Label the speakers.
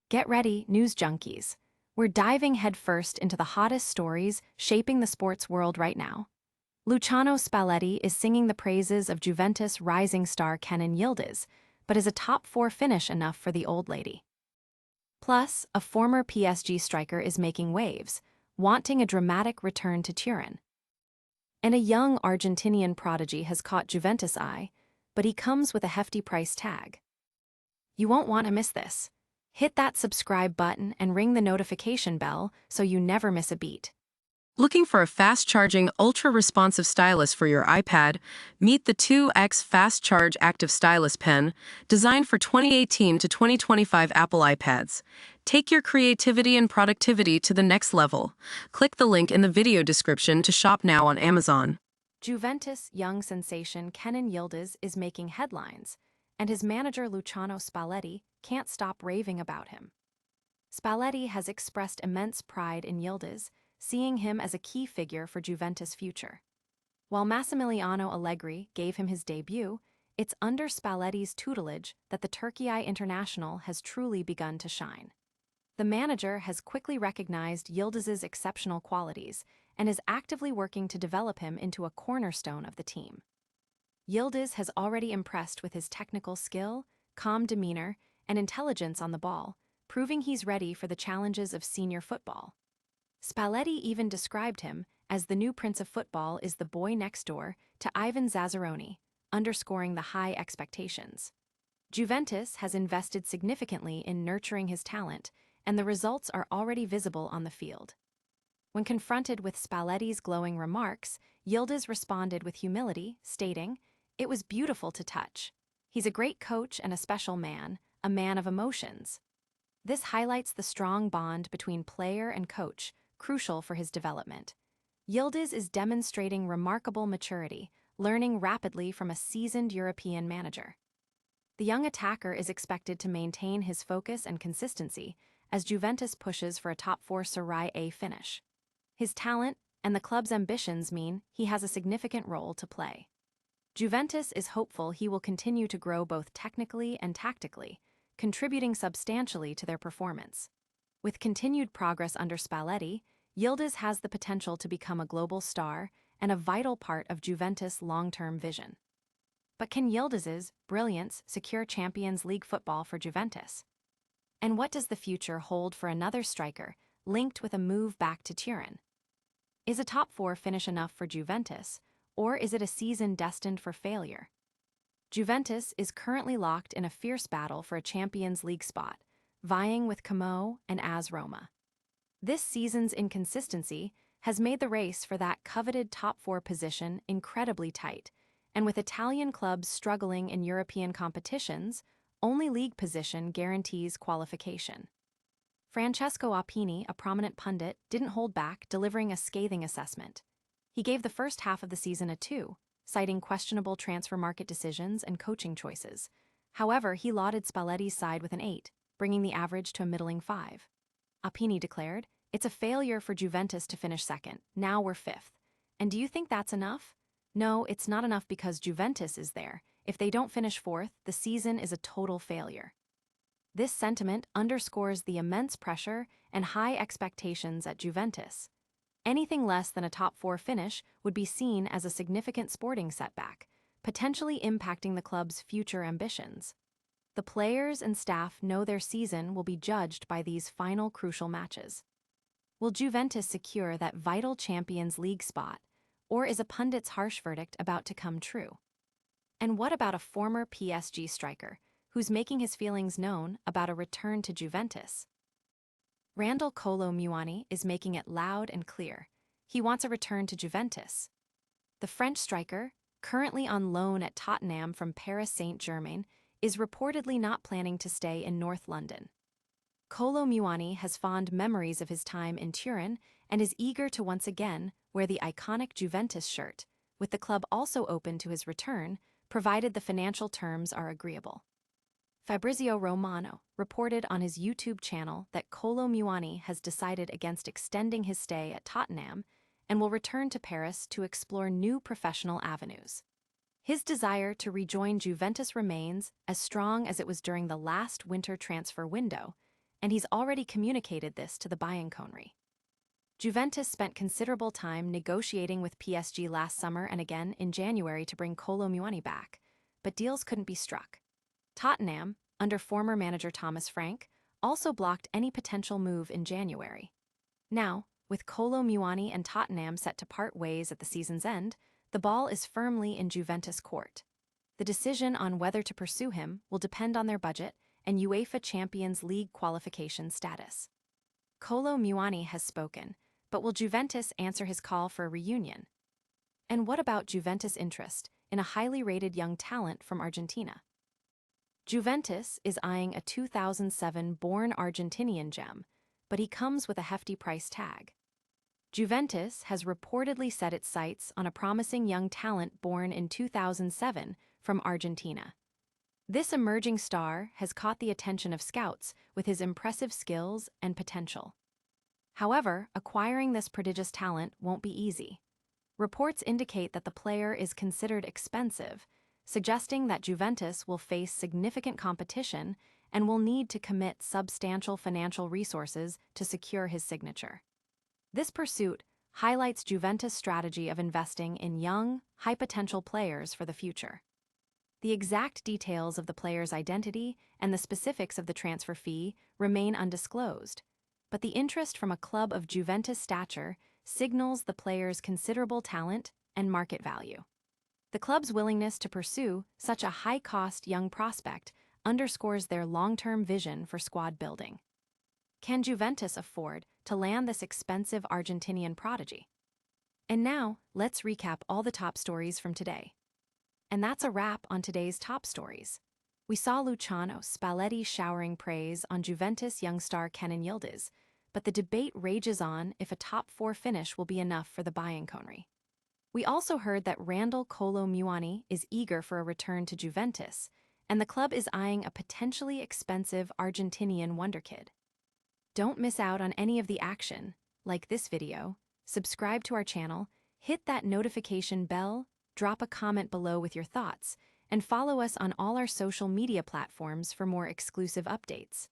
Speaker 1: Get ready, news junkies. We're diving headfirst into the hottest stories shaping the sports world right now. Luciano Spalletti is singing the praises of Juventus rising star Kenan Yildiz, but is a top four finish enough for the old lady? Plus, a former PSG striker is making waves, wanting a dramatic return to Turin. And a young Argentinian prodigy has caught Juventus' eye, but he comes with a hefty price tag. You won't want to miss this. Hit that subscribe button and ring the notification bell so you never miss a beat.
Speaker 2: Looking for a fast-charging, ultra-responsive stylus for your iPad? Meet the 2X Fast Charge Active Stylus Pen, designed for 2018 to 2025 Apple iPads. Take your creativity and productivity to the next level. Click the link in the video description to shop now on Amazon.
Speaker 1: Juventus young sensation Kenan Yildiz is making headlines, and his manager Luciano Spalletti can't stop raving about him. Spalletti has expressed immense pride in Yildiz, seeing him as a key figure for Juventus' future. While Massimiliano Allegri gave him his debut, it's under Spalletti's tutelage that the Turkey international has truly begun to shine. The manager has quickly recognized Yildiz's exceptional qualities and is actively working to develop him into a cornerstone of the team. Yildiz has already impressed with his technical skill, calm demeanor, and intelligence on the ball, proving he's ready for the challenges of senior football. Spalletti even described him as the new prince of football is the boy next door to Ivan Zazzaroni, underscoring the high expectations. Juventus has invested significantly in nurturing his talent, and the results are already visible on the field. When confronted with Spalletti's glowing remarks, Yildiz responded with humility, stating, "It was beautiful to touch. He's a great coach and a special man, a man of emotions." This highlights the strong bond between player and coach, crucial for his development. Yildiz is demonstrating remarkable maturity, learning rapidly from a seasoned European manager. The young attacker is expected to maintain his focus and consistency as Juventus pushes for a top-four Serie A finish. His talent and the club's ambitions mean he has a significant role to play. Juventus is hopeful he will continue to grow both technically and tactically, contributing substantially to their performance. With continued progress under Spalletti, Yildiz has the potential to become a global star and a vital part of Juventus' long-term vision. But can Yildiz's brilliance secure Champions League football for Juventus? And what does the future hold for another striker linked with a move back to Turin? Is a top-four finish enough for Juventus, or is it a season destined for failure? Juventus is currently locked in a fierce battle for a Champions League spot, vying with Como and AS Roma. This season's inconsistency has made the race for that coveted top-four position incredibly tight, and with Italian clubs struggling in European competitions, only league position guarantees qualification. Francesco Apini, a prominent pundit, didn't hold back, delivering a scathing assessment. He gave the first half of the season a 2, citing questionable transfer market decisions and coaching choices. However, he lauded Spalletti's side with an 8, bringing the average to a middling 5. Apini declared, "It's a failure for Juventus to finish second. Now we're fifth. And do you think that's enough? No, it's not enough because Juventus is there. If they don't finish fourth, the season is a total failure." This sentiment underscores the immense pressure and high expectations at Juventus. Anything less than a top-four finish would be seen as a significant sporting setback, potentially impacting the club's future ambitions. The players and staff know their season will be judged by these final crucial matches. Will Juventus secure that vital Champions League spot, or is a pundit's harsh verdict about to come true? And what about a former PSG striker who's making his feelings known about a return to Juventus? Randal Kolo Muani is making it loud and clear. He wants a return to Juventus. The French striker, currently on loan at Tottenham from Paris Saint-Germain, is reportedly not planning to stay in North London. Kolo Muani has fond memories of his time in Turin and is eager to once again wear the iconic Juventus shirt, with the club also open to his return, provided the financial terms are agreeable. Fabrizio Romano reported on his YouTube channel that Kolo Muani has decided against extending his stay at Tottenham and will return to Paris to explore new professional avenues. His desire to rejoin Juventus remains as strong as it was during the last winter transfer window, and he's already communicated this to the Bianconeri. Juventus spent considerable time negotiating with PSG last summer and again in January to bring Kolo Muani back, but deals couldn't be struck. Tottenham, under former manager Thomas Frank, also blocked any potential move in January. Now, with Kolo Muani and Tottenham set to part ways at the season's end, the ball is firmly in Juventus' court. The decision on whether to pursue him will depend on their budget and UEFA Champions League qualification status. Kolo Muani has spoken, but will Juventus answer his call for a reunion? And what about Juventus' interest in a highly rated young talent from Argentina? Juventus is eyeing a 2007-born Argentinian gem, but he comes with a hefty price tag. Juventus has reportedly set its sights on a promising young talent born in 2007 from Argentina. This emerging star has caught the attention of scouts with his impressive skills and potential. However, acquiring this prodigious talent won't be easy. Reports indicate that the player is considered expensive, suggesting that Juventus will face significant competition and will need to commit substantial financial resources to secure his signature. This pursuit highlights Juventus' strategy of investing in young, high-potential players for the future. The exact details of the player's identity and the specifics of the transfer fee remain undisclosed, but the interest from a club of Juventus stature signals the player's considerable talent and market value. The club's willingness to pursue such a high-cost young prospect underscores their long-term vision for squad building. Can Juventus afford to land this expensive Argentinian prodigy? And now, let's recap all the top stories from today. And that's a wrap on today's top stories. We saw Luciano Spalletti showering praise on Juventus young star Kenan Yildiz, but the debate rages on if a top 4 finish will be enough for the Bianconeri. We also heard that Randal Kolo Muani is eager for a return to Juventus, and the club is eyeing a potentially expensive Argentinian wonderkid. Don't miss out on any of the action. Like this video, subscribe to our channel, hit that notification bell, drop a comment below with your thoughts, and follow us on all our social media platforms for more exclusive updates.